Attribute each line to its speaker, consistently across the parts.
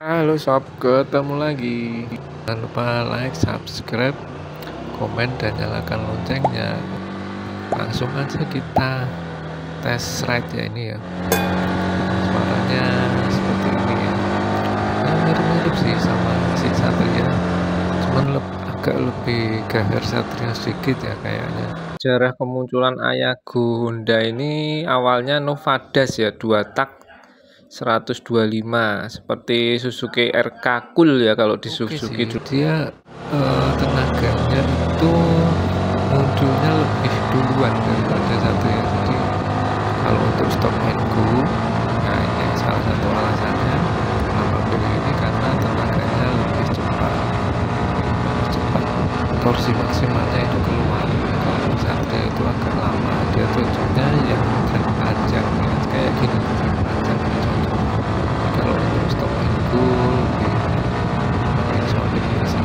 Speaker 1: Halo sob, ketemu lagi. Jangan lupa like, subscribe, komen, dan nyalakan loncengnya. Langsung aja kita tes ride ya ini ya. Suaranya seperti ini ya. Nah, mirip-mirip sih sama si Satria, cuman agak lebih gahar Satria sedikit ya kayaknya. Sejarah kemunculan Ayago Honda ini awalnya Novadas ya, 2 tak 125 seperti Suzuki RK Cool ya kalau di Suzuki sih, dia tenaganya itu munculnya lebih duluan daripada Satria. Jadi kalau untuk stop and go, nah ini salah satu alasannya kenapa pilih ini, karena tenaganya lebih cepat, torsi maksimalnya itu keluar. Kalau Satria itu agak lama, dia cocoknya yang trek panjang ya, kayak gini trek panjang cocok. Kalau untuk stop and go lebih solid ya sih.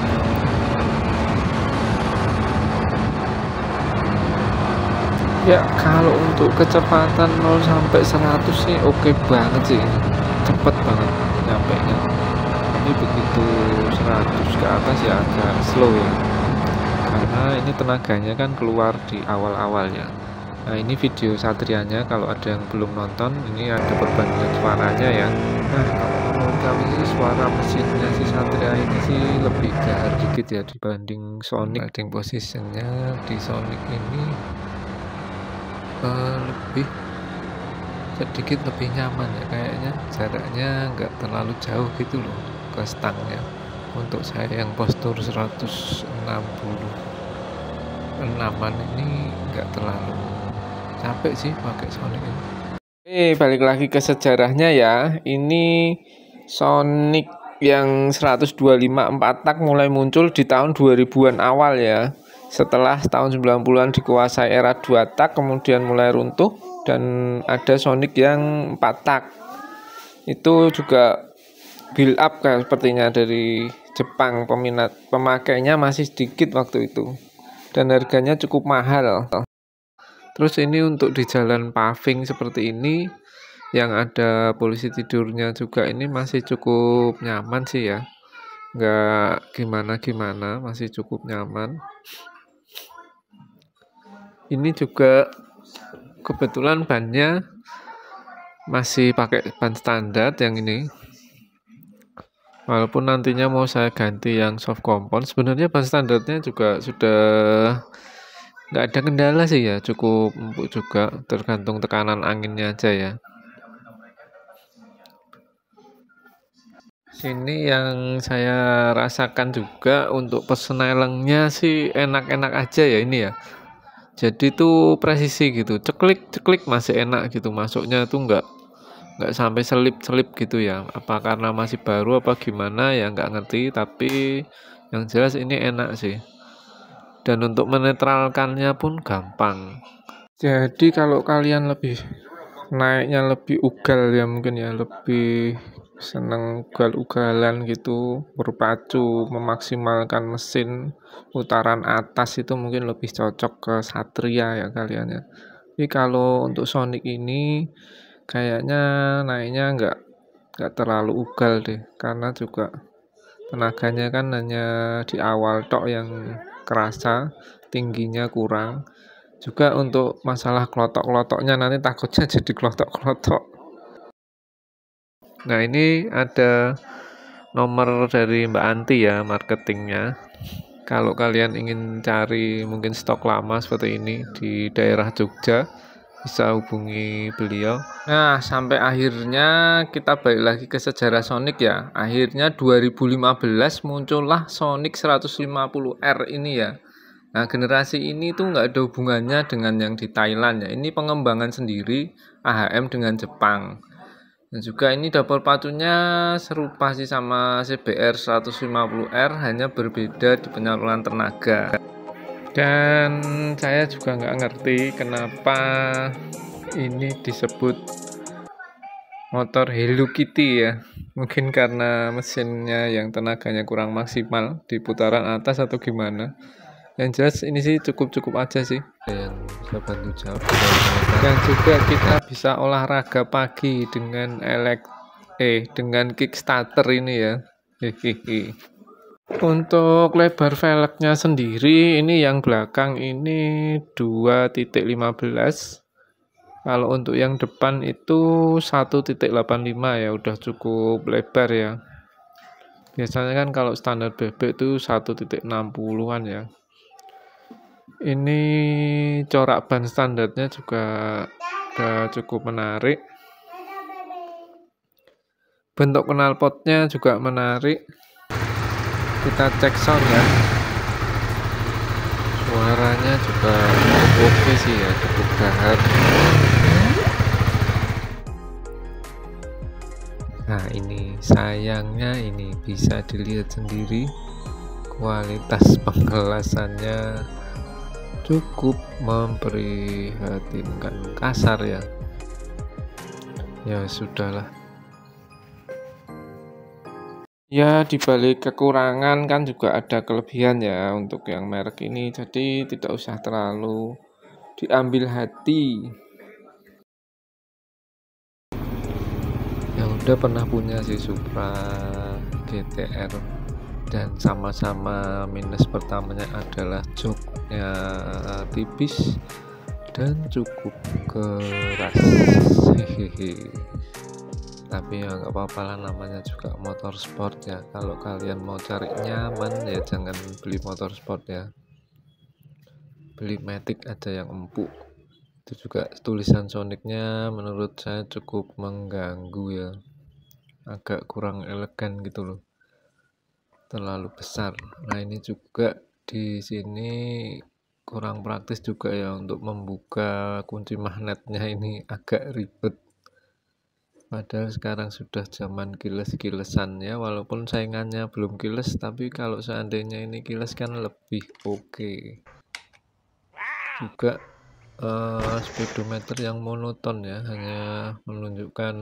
Speaker 1: Ya kalau untuk kecepatan 0 sampai 100 sih oke banget sih, cepet banget nyampe nya. Tapi begitu 100 ke atas ya agak slow ya, karena ini tenaganya kan keluar di awal-awal ya. Nah ini video Satrianya, kalau ada yang belum nonton, ini ada perbandingan suaranya ya. Nah kalau menurut kami sih suara mesinnya si Satria ini sih lebih gahar dikit ya dibanding Sonic. Riding positionnya di Sonic ini lebih sedikit lebih nyaman ya, kayaknya jaraknya nggak terlalu jauh gitu loh ke stangnya. Untuk saya yang postur 166an ini nggak terlalu capek sih pakai Sonic ini. Balik lagi ke sejarahnya ya. Ini Sonic yang 125 4 tak mulai muncul di tahun 2000-an awal ya. Setelah tahun 90-an dikuasai era 2 tak, kemudian mulai runtuh dan ada Sonic yang 4 tak. Itu juga build up kayak sepertinya dari Jepang, pemakainya masih sedikit waktu itu. Dan harganya cukup mahal. Terus ini untuk di jalan paving seperti ini yang ada polisi tidurnya juga, ini masih cukup nyaman sih ya, nggak gimana-gimana, masih cukup nyaman. Ini juga kebetulan bannya masih pakai ban standar yang ini, walaupun nantinya mau saya ganti yang soft compound. Sebenarnya ban standarnya juga sudah nggak ada kendala sih ya, cukup empuk juga, tergantung tekanan anginnya aja ya. Sini yang saya rasakan juga untuk persnelingnya sih enak-enak aja ya ini ya. Jadi tuh presisi gitu, ceklik masih enak gitu, masuknya tuh nggak sampai selip gitu ya. Apa karena masih baru apa gimana ya nggak ngerti, tapi yang jelas ini enak sih. Dan untuk menetralkannya pun gampang. Jadi kalau kalian naiknya lebih ugal ya, mungkin ya lebih seneng ugal-ugalan gitu, berpacu, memaksimalkan mesin putaran atas, itu mungkin lebih cocok ke Satria ya kalian ya. Tapi kalau untuk Sonic ini kayaknya naiknya nggak terlalu ugal deh, karena juga tenaganya kan hanya di awal tok yang kerasa, tingginya kurang. Juga untuk masalah klotok-klotoknya nanti takutnya jadi klotok-klotok. Nah ini ada nomor dari Mbak Anti ya, marketingnya. Kalau kalian ingin cari mungkin stok lama seperti ini di daerah Jogja, bisa hubungi beliau. Nah sampai akhirnya kita balik lagi ke sejarah Sonic ya. Akhirnya 2015 muncullah Sonic 150R ini ya. Nah generasi ini tuh nggak ada hubungannya dengan yang di Thailand ya. Ini pengembangan sendiri AHM dengan Jepang. Dan juga ini dapur pacunya serupa sih sama CBR 150R, hanya berbeda di penyaluran tenaga. Dan saya juga nggak ngerti kenapa ini disebut motor Hello Kitty ya. Mungkin karena mesinnya yang tenaganya kurang maksimal di putaran atas atau gimana. Yang jelas ini sih cukup aja sih yang bisa bantu jawab. Dan juga kita bisa olahraga pagi dengan dengan Kickstarter ini ya. Hehehe. Untuk lebar velgnya sendiri ini yang belakang ini 2,15. Kalau untuk yang depan itu 1,85 ya, udah cukup lebar ya. Biasanya kan kalau standar bebek itu 1,60-an ya. Ini corak ban standarnya juga udah cukup menarik. Bentuk knalpotnya juga menarik. Kita cek sound ya. Suaranya juga cukup oke sih ya, cukup dahar. Nah ini sayangnya ini bisa dilihat sendiri, kualitas pengelasannya cukup memprihatinkan, kasar ya. Ya sudahlah. Ya dibalik kekurangan kan juga ada kelebihan ya untuk yang merek ini, jadi tidak usah terlalu diambil hati. Yang udah pernah punya si Supra GTR dan sama-sama minus pertamanya adalah joknya tipis dan cukup keras. Hehehe. Tapi ya nggak apa-apa lah, namanya juga motor sport ya. Kalau kalian mau cari nyaman ya jangan beli motor sport ya, beli Matic aja yang empuk. Itu juga tulisan sonicnya menurut saya cukup mengganggu ya, agak kurang elegan gitu loh, terlalu besar. Nah ini juga di sini kurang praktis juga ya, untuk membuka kunci magnetnya ini agak ribet. Padahal sekarang sudah zaman kiles-kilesan ya, walaupun saingannya belum kiles, tapi kalau seandainya ini kiles kan lebih oke. Juga speedometer yang monoton ya, hanya menunjukkan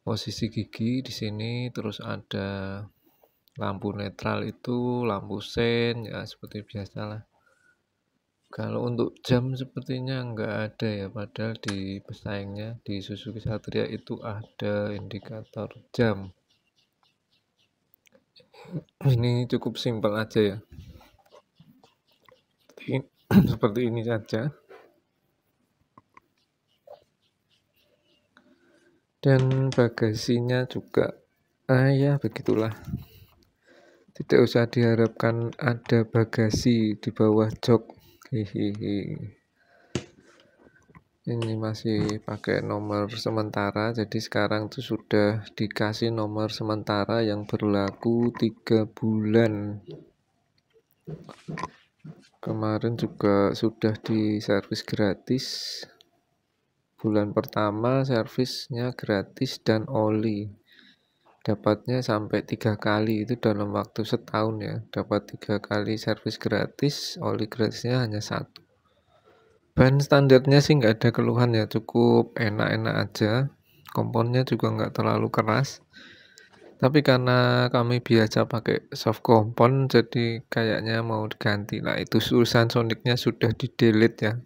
Speaker 1: posisi gigi di sini, terus ada lampu netral itu, lampu sein ya seperti biasalah. Kalau untuk jam sepertinya nggak ada ya, padahal di pesaingnya di Suzuki Satria itu ada indikator jam. Ini cukup simpel aja ya, seperti ini saja. Dan bagasinya juga ya begitulah, tidak usah diharapkan ada bagasi di bawah jok. Hihihi. Ini masih pakai nomor sementara, jadi sekarang tuh sudah dikasih nomor sementara yang berlaku 3 bulan. Kemarin juga sudah diservis gratis, bulan pertama servisnya gratis dan oli dapatnya sampai 3 kali, itu dalam waktu setahun ya, dapat 3 kali servis gratis, oli gratisnya hanya 1. Ban standarnya sih nggak ada keluhan ya, cukup enak-enak aja, komponnya juga nggak terlalu keras. Tapi karena kami biasa pakai soft kompon, jadi kayaknya mau diganti. Nah itu tulisan sonicnya sudah di delete ya,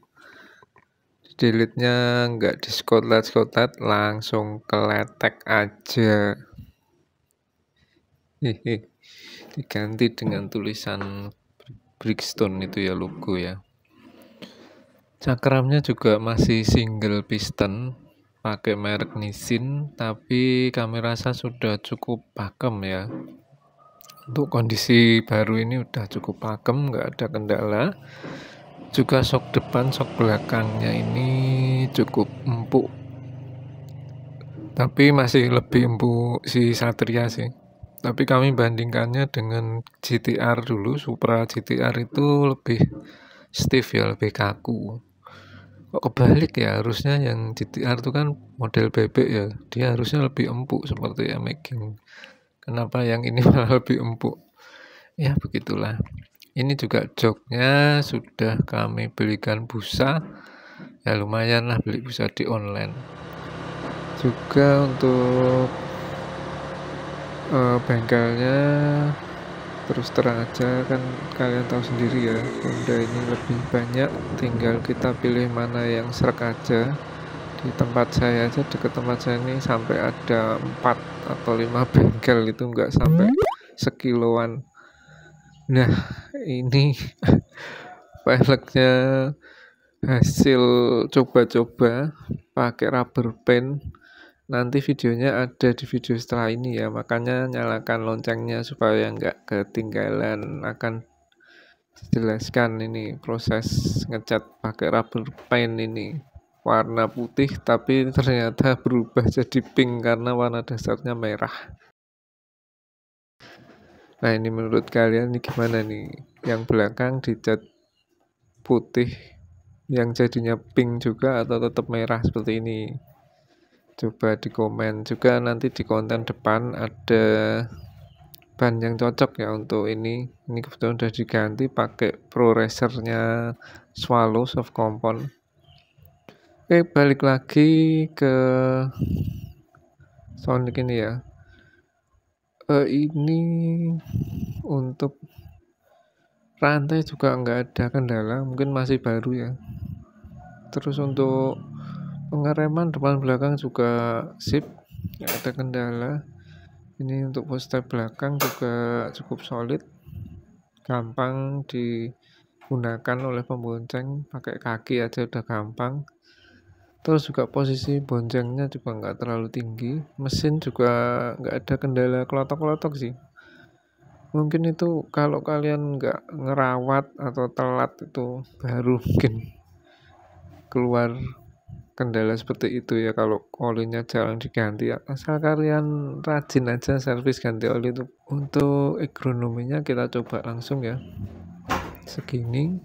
Speaker 1: delete-nya nggak di skotlet-skotlet, langsung keletek aja. Diganti dengan tulisan Bridgestone itu ya, logo ya. Cakramnya juga masih single piston, pakai merek Nissin, tapi kami rasa sudah cukup pakem ya. Untuk kondisi baru ini udah cukup pakem, nggak ada kendala. Juga sok depan, sok belakangnya ini cukup empuk, tapi masih lebih empuk si Satria sih. Tapi kami bandingkannya dengan GTR dulu, Supra GTR itu lebih stiff ya, lebih kaku. Kok kebalik ya, harusnya yang GTR itu kan model bebek ya, dia harusnya lebih empuk seperti Amazing. Kenapa yang ini malah lebih empuk? Ya begitulah. Ini juga joknya sudah kami belikan busa, ya lumayan lah beli busa di online. Juga untuk bengkelnya terus terang aja, kan kalian tahu sendiri ya, Honda ini lebih banyak, tinggal kita pilih mana yang srek aja. Di tempat saya aja, dekat tempat saya ini sampai ada 4 atau 5 bengkel, itu nggak sampai sekiloan. Nah, ini peleknya hasil coba-coba pakai rubber band. Nanti videonya ada di video setelah ini ya, makanya nyalakan loncengnya supaya nggak ketinggalan. Akan dijelaskan ini proses ngecat pakai rubber band ini. Warna putih tapi ternyata berubah jadi pink karena warna dasarnya merah. Nah, ini menurut kalian ini gimana nih? Yang belakang dicat putih, yang jadinya pink juga, atau tetap merah seperti ini? Coba di komen juga. Nanti di konten depan ada ban yang cocok ya untuk ini. Ini kebetulan udah diganti pakai Pro Racernya Swallow soft compound. Oke, balik lagi ke Sonic ini ya. Ini untuk rantai juga nggak ada kendala, mungkin masih baru ya. Terus untuk pengereman depan belakang juga sip, nggak ada kendala. Ini untuk poster belakang juga cukup solid, gampang digunakan oleh pembonceng, pakai kaki aja udah gampang. Terus juga posisi boncengnya juga nggak terlalu tinggi, mesin juga nggak ada kendala kelotok-kelotok sih. Mungkin itu kalau kalian nggak ngerawat atau telat itu baru mungkin keluar kendala seperti itu ya, kalau olinya jarang diganti ya. Asal kalian rajin aja servis ganti oli itu. Untuk ergonominya kita coba langsung ya, segini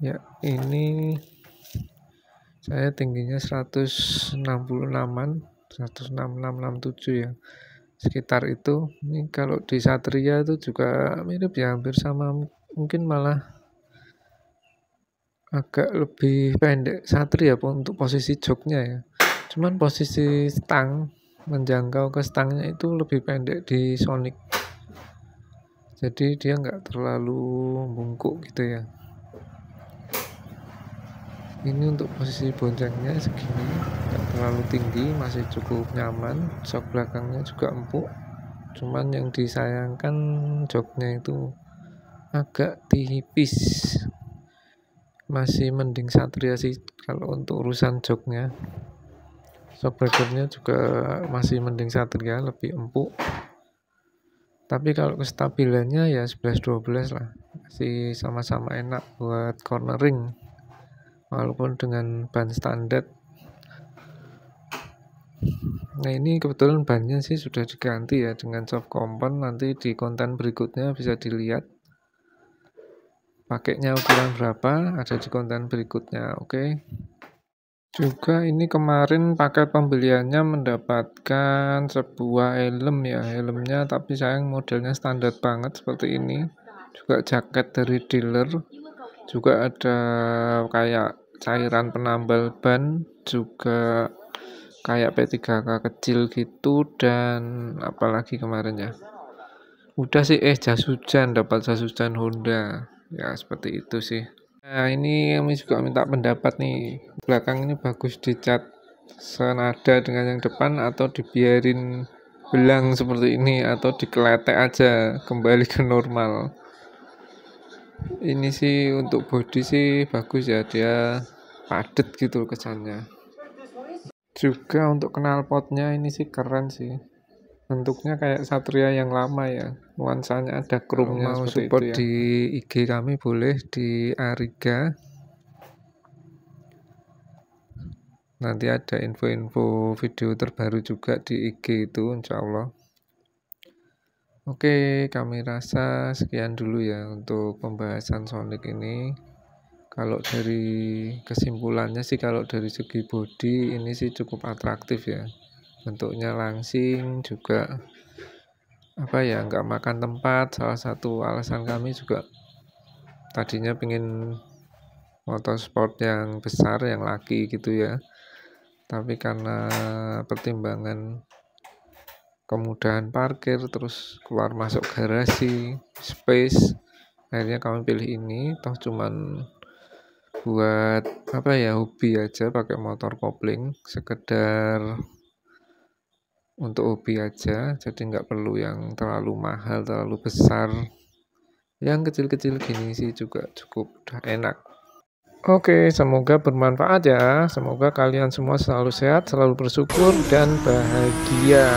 Speaker 1: ya. Ini saya tingginya 166an, 166-67 ya, sekitar itu. Ini kalau di Satria itu juga mirip ya, hampir sama, mungkin malah agak lebih pendek Satria untuk posisi joknya ya. Cuman posisi stang, menjangkau ke stangnya itu lebih pendek di Sonic, jadi dia nggak terlalu bungkuk gitu ya. Ini untuk posisi boncengnya segini, nggak terlalu tinggi, masih cukup nyaman. Jok belakangnya juga empuk, cuman yang disayangkan joknya itu agak tipis. Masih mending Satria sih kalau untuk urusan joknya. Shockbreakernya juga masih mending Satria, lebih empuk. Tapi kalau kestabilannya ya 11-12 lah, masih sama-sama enak buat cornering walaupun dengan ban standar. Nah, ini kebetulan bannya sih sudah diganti ya dengan soft compound. Nanti di konten berikutnya bisa dilihat pakainya ukuran berapa, ada di konten berikutnya. Oke. Juga ini kemarin paket pembeliannya mendapatkan sebuah helm ya, helmnya tapi sayang modelnya standar banget seperti ini. Juga jaket dari dealer, juga ada kayak cairan penambal ban, juga kayak P3K kecil gitu, dan apalagi kemarin ya. Udah sih, jas hujan, dapat jas hujan Honda. Ya seperti itu sih. Nah, ini kami juga minta pendapat nih. Belakang ini bagus dicat senada dengan yang depan atau dibiarin belang seperti ini, atau dikeletek aja kembali ke normal. Ini sih untuk body sih bagus ya, dia padat gitu kesannya. Juga untuk knalpotnya ini sih keren sih. Bentuknya kayak Satria yang lama ya, nuansanya ada chrome-nya. Mau support itu ya, di IG kami boleh di Ariga. Nanti ada info-info video terbaru juga di IG itu, insya Allah. Oke, kami rasa sekian dulu ya untuk pembahasan Sonic ini. Kalau dari kesimpulannya sih, kalau dari segi body ini sih cukup atraktif ya. Bentuknya langsing, juga apa ya, nggak makan tempat. Salah satu alasan kami juga tadinya pengen motorsport yang besar, yang laki gitu ya, tapi karena pertimbangan kemudahan parkir, terus keluar masuk garasi, space, akhirnya kami pilih ini. Toh cuman buat apa ya, hobi aja pakai motor kopling, sekedar untuk hobi aja, jadi nggak perlu yang terlalu mahal, terlalu besar. Yang kecil-kecil gini sih juga cukup udah enak. Oke, semoga bermanfaat ya. Semoga kalian semua selalu sehat, selalu bersyukur dan bahagia.